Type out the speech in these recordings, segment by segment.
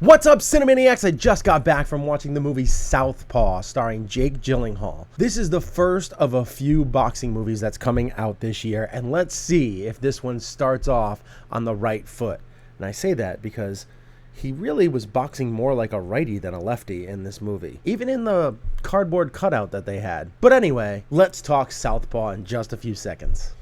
What's up, Cinemaniacs? I just got back from watching the movie Southpaw, starring Jake Gyllenhaal. This is the first of a few boxing movies that's coming out this year, and let's see if this one starts off on the right foot. And I say that because he really was boxing more like a righty than a lefty in this movie, even in the cardboard cutout that they had. But anyway, let's talk Southpaw in just a few seconds.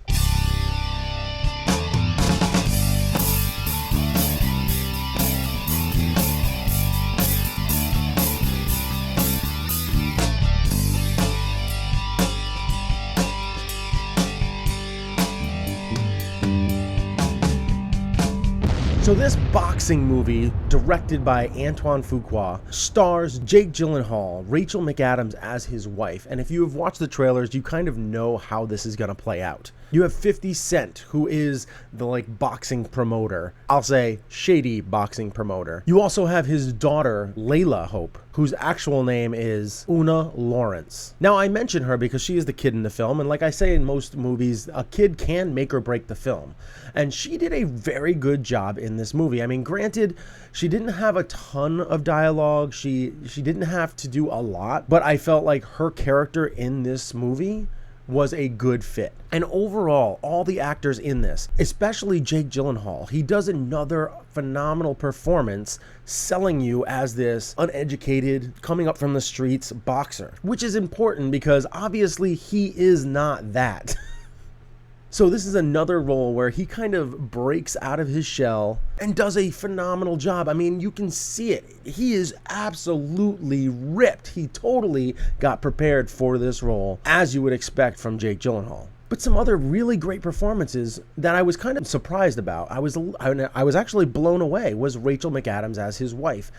So this boxing movie, directed by Antoine Fuqua, stars Jake Gyllenhaal, Rachel McAdams as his wife, and if you have watched the trailers, you kind of know how this is going to play out. You have 50 Cent, who is the boxing promoter. I'll say shady boxing promoter. You also have his daughter, Layla Hope, whose actual name is Una Lawrence. Now, I mention her because she is the kid in the film, and like I say in most movies, a kid can make or break the film. And she did a very good job in this movie. I mean, granted, she didn't have a ton of dialogue. She didn't have to do a lot, but I felt like her character in this movie was a good fit. And overall, all the actors in this, especially Jake Gyllenhaal, he does another phenomenal performance selling you as this uneducated, coming up from the streets boxer, which is important because obviously he is not that. So this is another role where he kind of breaks out of his shell and does a phenomenal job. I mean, you can see it. He is absolutely ripped. He totally got prepared for this role, as you would expect from Jake Gyllenhaal. But some other really great performances that I was kind of surprised about, I was actually blown away, was Rachel McAdams as his wife.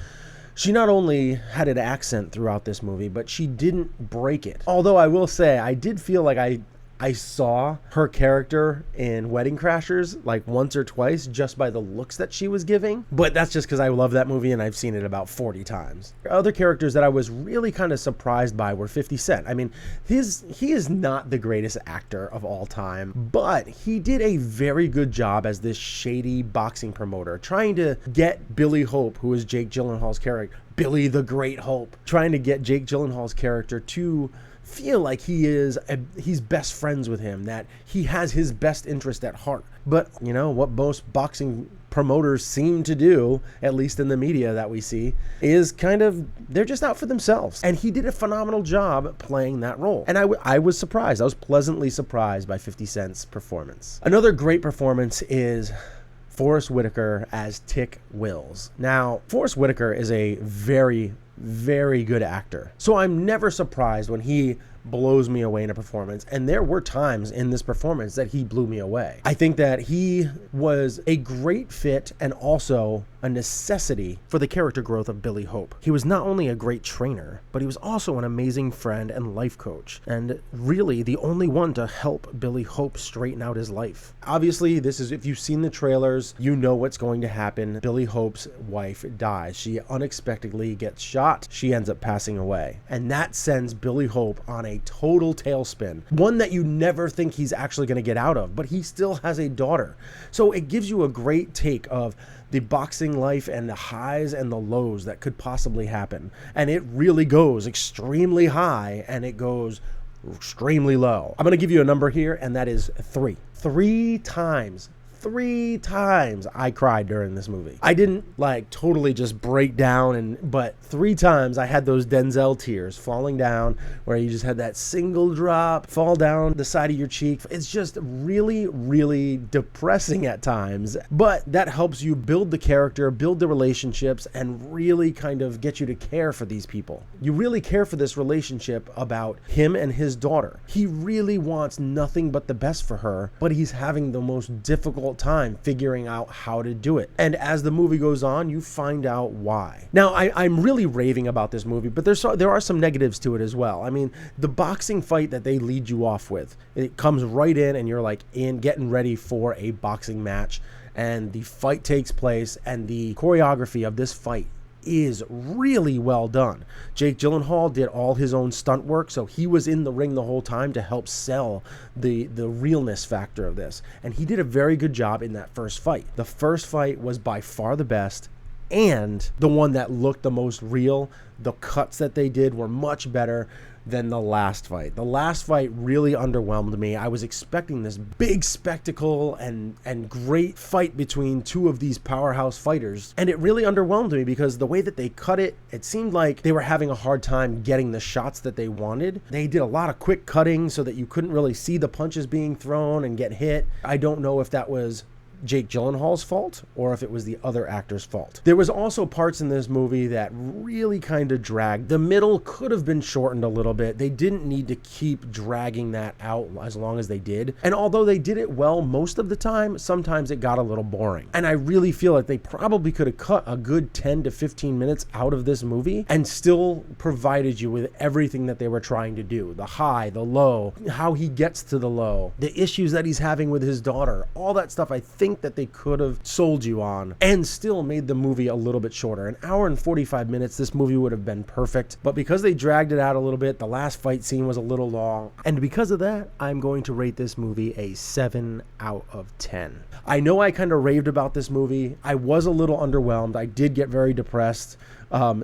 She not only had an accent throughout this movie, but she didn't break it. Although I will say, I did feel like I saw her character in Wedding Crashers like once or twice just by the looks that she was giving. But that's just because I love that movie and I've seen it about 40 times. Other characters that I was really kind of surprised by were 50 Cent. I mean, he is not the greatest actor of all time, but he did a very good job as this shady boxing promoter, trying to get Billy Hope, who is Jake Gyllenhaal's character, Billy the Great Hope, trying to get Jake Gyllenhaal's character to feel like he's best friends with him, that he has his best interest at heart. But you know what most boxing promoters seem to do, at least in the media that we see, is kind of, they're just out for themselves. And he did a phenomenal job playing that role. And I was surprised. I was pleasantly surprised by 50 Cent's performance. Another great performance is Forest Whitaker as Tick Wills. Now, Forest Whitaker is a very, very good actor. So I'm never surprised when he blows me away in a performance, and there were times in this performance that he blew me away. I think that he was a great fit and also a necessity for the character growth of Billy Hope. He was not only a great trainer, but he was also an amazing friend and life coach, and really the only one to help Billy Hope straighten out his life. Obviously, this is, if you've seen the trailers, you know what's going to happen. Billy Hope's wife dies. She unexpectedly gets shot. She ends up passing away, and that sends Billy Hope on a total tailspin, one that you never think he's actually going to get out of, but he still has a daughter. So it gives you a great take of the boxing life and the highs and the lows that could possibly happen. And it really goes extremely high and it goes extremely low. I'm going to give you a number here, and that is 3. 3 times I cried during this movie. I didn't totally just break down, but 3 times I had those Denzel tears falling down, where you just had that single drop fall down the side of your cheek. It's just really, really depressing at times, but that helps you build the character, build the relationships, and really kind of get you to care for these people. You really care for this relationship about him and his daughter. He really wants nothing but the best for her, but he's having the most difficult time figuring out how to do it. And as the movie goes on, you find out why. Now, I'm really raving about this movie, but there are some negatives to it as well. I mean, the boxing fight that they lead you off with, it comes right in and you're getting ready for a boxing match, and the fight takes place, and the choreography of this fight is really well done. Jake Gyllenhaal did all his own stunt work, so he was in the ring the whole time to help sell the realness factor of this. And he did a very good job in that first fight. The first fight was by far the best. and the one that looked the most real. The cuts that they did were much better than the last fight. The last fight really underwhelmed me. I was expecting this big spectacle and great fight between two of these powerhouse fighters, and it really underwhelmed me because the way that they cut it, it seemed like they were having a hard time getting the shots that they wanted. They did a lot of quick cutting so that you couldn't really see the punches being thrown and get hit. I don't know if that was Jake Gyllenhaal's fault or if it was the other actor's fault. There was also parts in this movie that really kind of dragged. The middle could have been shortened a little bit. They didn't need to keep dragging that out as long as they did. And although they did it well most of the time, sometimes it got a little boring. And I really feel like they probably could have cut a good 10 to 15 minutes out of this movie and still provided you with everything that they were trying to do. The high, the low, how he gets to the low, the issues that he's having with his daughter, all that stuff I think that they could have sold you on and still made the movie a little bit shorter. An hour and 45 minutes, this movie would have been perfect. But because they dragged it out a little bit, the last fight scene was a little long. And because of that, I'm going to rate this movie a 7 out of 10. I know I kind of raved about this movie. I was a little underwhelmed. I did get very depressed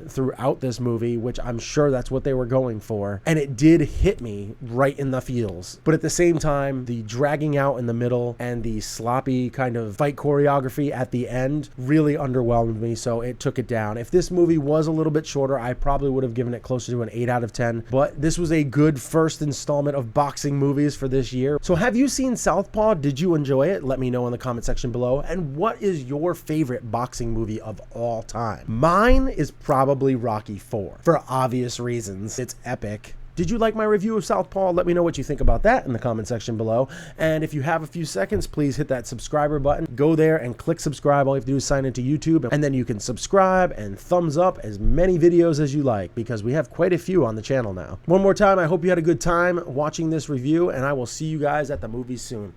throughout this movie, which I'm sure that's what they were going for. And it did hit me right in the feels. But at the same time, the dragging out in the middle and the sloppy kind of fight choreography at the end really underwhelmed me, so it took it down. If this movie was a little bit shorter, I probably would have given it closer to an 8 out of 10. But this was a good first installment of boxing movies for this year. So have you seen Southpaw? Did you enjoy it? Let me know in the comment section below. And what is your favorite boxing movie of all time? Mine is probably Rocky IV, for obvious reasons. It's epic. Did you like my review of Southpaw? Let me know what you think about that in the comment section below. And if you have a few seconds, please hit that subscriber button. Go there and click subscribe. All you have to do is sign into YouTube, and then you can subscribe and thumbs up as many videos as you like, because we have quite a few on the channel now. One more time, I hope you had a good time watching this review, and I will see you guys at the movies soon.